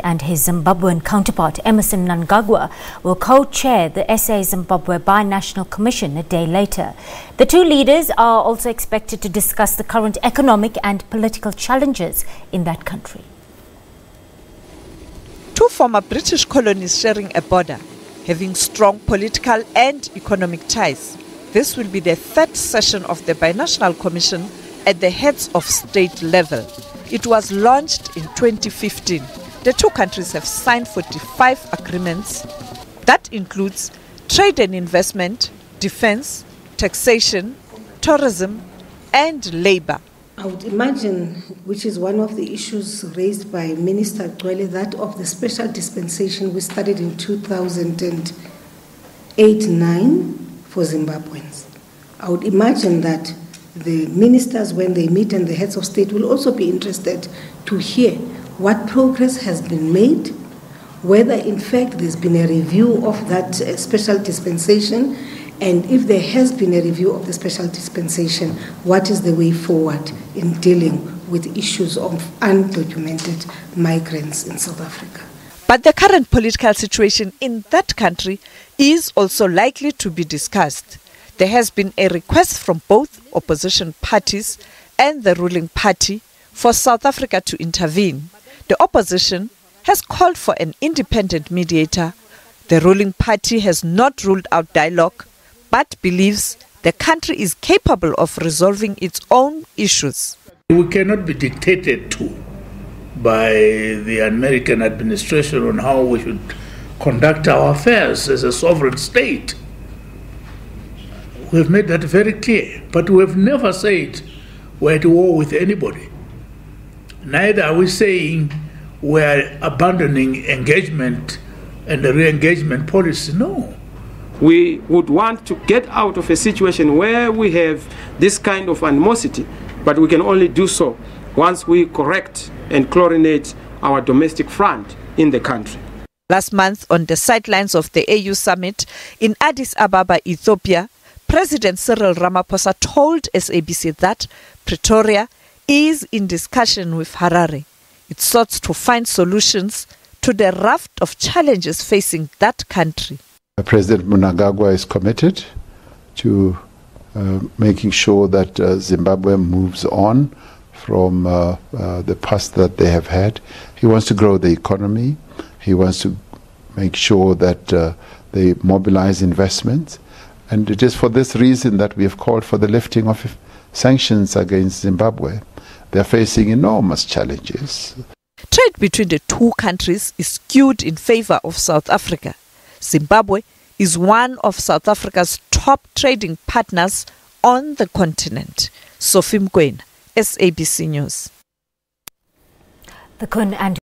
and his Zimbabwean counterpart Emmerson Mnangagwa will co-chair the SA-Zimbabwe Bi National Commission a day later. The two leaders are also expected to discuss the current economic and political challenges in that country. Two former British colonies sharing a border, having strong political and economic ties. This will be the third session of the Binational Commission at the heads of state level. It was launched in 2015. The two countries have signed 45 agreements. That includes trade and investment, defense, taxation, tourism, and labor. I would imagine, which is one of the issues raised by Minister Gwele, that of the special dispensation we started in 2008-9 for Zimbabweans. I would imagine that the ministers, when they meet, and the heads of state will also be interested to hear what progress has been made, whether in fact there's been a review of that special dispensation, and if there has been a review of the special dispensation, what is the way forward in dealing with issues of undocumented migrants in South Africa. But the current political situation in that country is also likely to be discussed. There has been a request from both opposition parties and the ruling party for South Africa to intervene. The opposition has called for an independent mediator. The ruling party has not ruled out dialogue, but believes the country is capable of resolving its own issues. We cannot be dictated to by the American administration on how we should conduct our affairs as a sovereign state. We have made that very clear, but we have never said we're at war with anybody. Neither are we saying we're abandoning engagement and the re-engagement policy. No. We would want to get out of a situation where we have this kind of animosity, but we can only do so once we correct and chlorinate our domestic front in the country. Last month, on the sidelines of the AU summit in Addis Ababa, Ethiopia, President Cyril Ramaphosa told SABC that Pretoria is in discussion with Harare. It sought to find solutions to the raft of challenges facing that country. President Mnangagwa is committed to making sure that Zimbabwe moves on from the past that they have had. He wants to grow the economy. He wants to make sure that they mobilize investment. And it is for this reason that we have called for the lifting of sanctions against Zimbabwe. They are facing enormous challenges. Trade between the two countries is skewed in favor of South Africa. Zimbabwe is one of South Africa's top trading partners on the continent. Sophie Mkwena, SABC News. The Kun and